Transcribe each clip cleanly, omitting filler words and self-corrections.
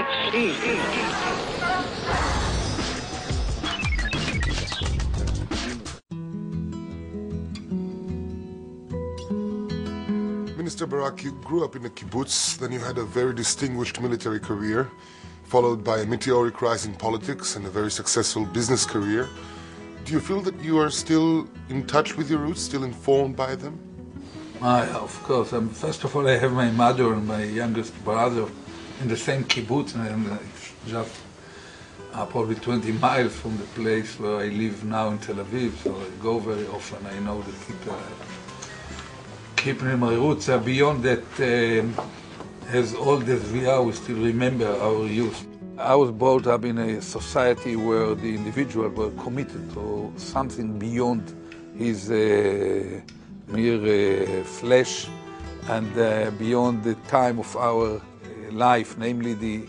succeed. Mr. Barak, you grew up in a kibbutz, then you had a very distinguished military career, followed by a meteoric rise in politics and a very successful business career. Do you feel that you are still in touch with your roots, still informed by them? Of course. First of all, I have my mother and my youngest brother in the same kibbutz, and it's just probably 20 miles from the place where I live now in Tel Aviv, so I go very often. I know the people. Keeping in my roots. Beyond that, as old as we are, we still remember our youth. I was brought up in a society where the individual were committed to something beyond his mere flesh and beyond the time of our life, namely the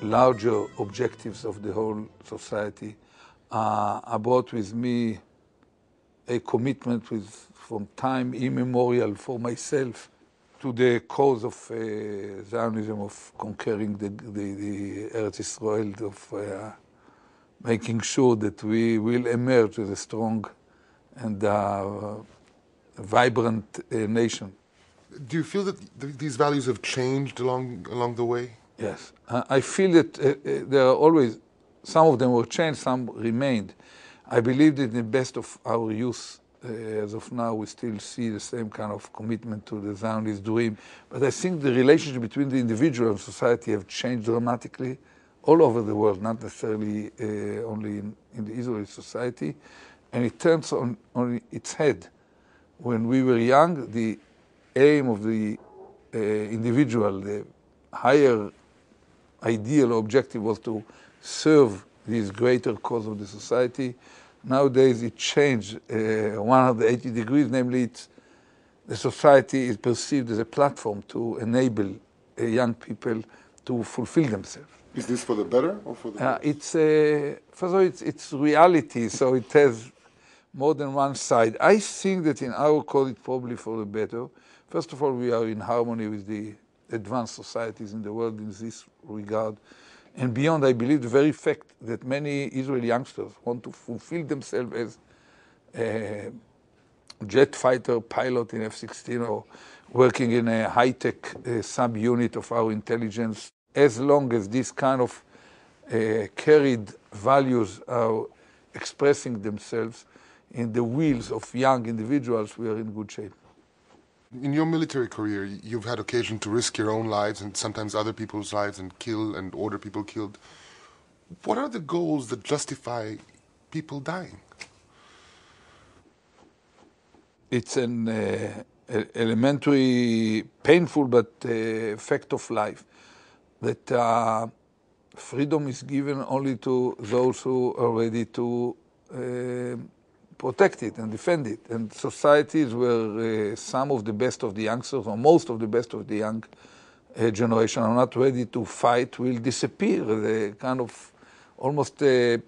larger objectives of the whole society. I brought with me a commitment from time immemorial for myself to the cause of Zionism, of conquering the Eretz Israel, of making sure that we will emerge as a strong and vibrant nation. Do you feel that these values have changed along the way? Yes. I feel that there are always, some of them were changed, some remained. I believe that in the best of our youth, as of now, we still see the same kind of commitment to the Zionist dream. But I think the relationship between the individual and society have changed dramatically all over the world, not necessarily only in the Israeli society. And it turns on its head. When we were young, the aim of the individual, the higher ideal objective was to serve this greater cause of the society. Nowadays it changed 180 degrees, namely the society is perceived as a platform to enable young people to fulfill themselves. Is this for the better or for the worse? First of all, it's reality, so it has more than one side. I think that in our cause it's probably for the better. First of all, we are in harmony with the advanced societies in the world in this regard. And beyond, I believe the very fact that many Israeli youngsters want to fulfill themselves as a jet fighter pilot in F-16 or working in a high-tech subunit of our intelligence, as long as these kind of carried values are expressing themselves in the wills of young individuals, we are in good shape. In your military career, you've had occasion to risk your own lives and sometimes other people's lives and kill and order people killed. What are the goals that justify people dying? It's an elementary, painful, but fact of life, that freedom is given only to those who are ready to protect it and defend it. And societies where some of the best of the youngsters, or most of the best of the young generation are not ready to fight will disappear, the kind of almost a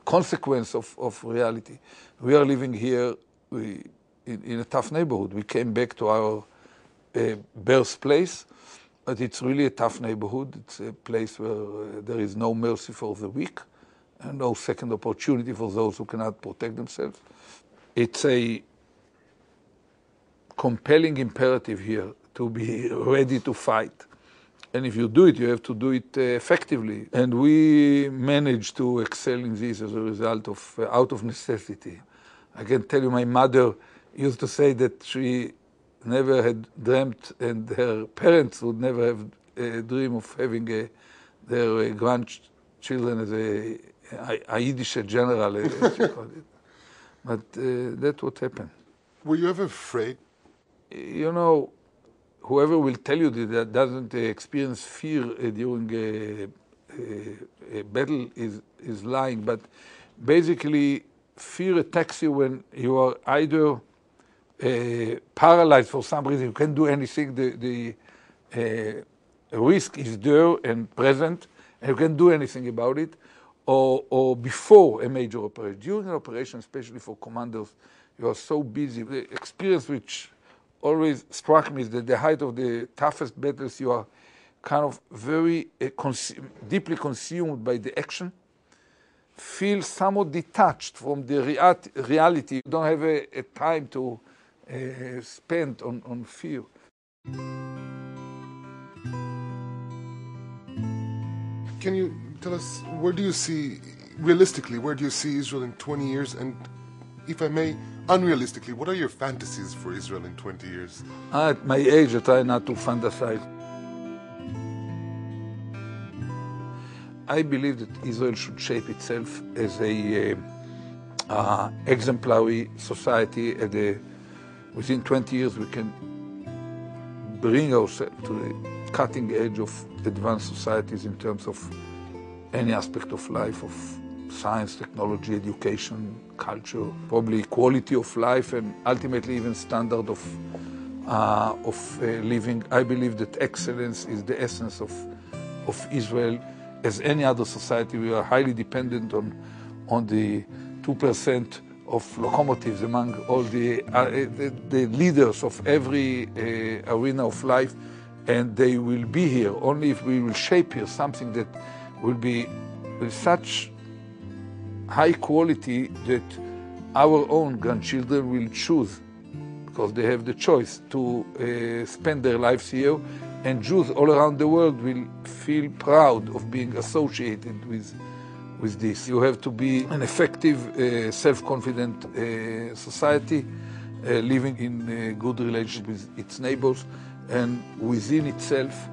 consequence of reality. We are living here in a tough neighborhood. We came back to our birthplace, but it's really a tough neighborhood. It's a place where there is no mercy for the weak, and no second opportunity for those who cannot protect themselves. It's a compelling imperative here to be ready to fight. And if you do it, you have to do it effectively. And we managed to excel in this as a result of, out of necessity. I can tell you my mother used to say that she never had dreamt, and her parents would never have a dream of having their grandchildren as a yiddish general, as she called it. But that's what happened. Were you ever afraid? You know, whoever will tell you that doesn't experience fear during a battle is lying. But basically, fear attacks you when you are either paralyzed for some reason. You can't do anything. The risk is there and present, and you can't do anything about it. Or before a major operation. During an operation, especially for commanders, you are so busy. The experience which always struck me is that the height of the toughest battles, you are kind of very deeply consumed by the action, feel somewhat detached from the reality. You don't have a time to spend on fear. Can you tell us, where do you see, realistically, where do you see Israel in 20 years? And if I may, unrealistically, what are your fantasies for Israel in 20 years? At my age, I try not to fantasize. I believe that Israel should shape itself as a exemplary society. Within 20 years, we can bring ourselves to the cutting edge of advanced societies in terms of any aspect of life, of science, technology, education, culture, probably quality of life, and ultimately even standard of living. I believe that excellence is the essence of Israel. As any other society, we are highly dependent on the 2% of locomotives among all the leaders of every arena of life, and they will be here only if we will shape here something that will be with such high quality that our own grandchildren will choose, because they have the choice to spend their lives here, and Jews all around the world will feel proud of being associated with this. You have to be an effective, self-confident society, living in good relationship with its neighbors and within itself,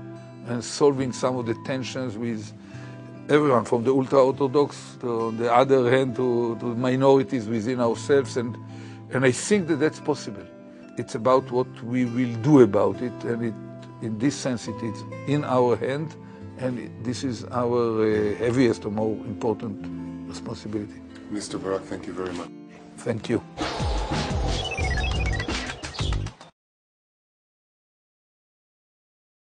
and solving some of the tensions with everyone, from the ultra-Orthodox to, on the other hand, to minorities within ourselves. And I think that that's possible. It's about what we will do about it, and in this sense, it is in our hand, and this is our heaviest or more important responsibility. Mr. Barak, thank you very much. Thank you.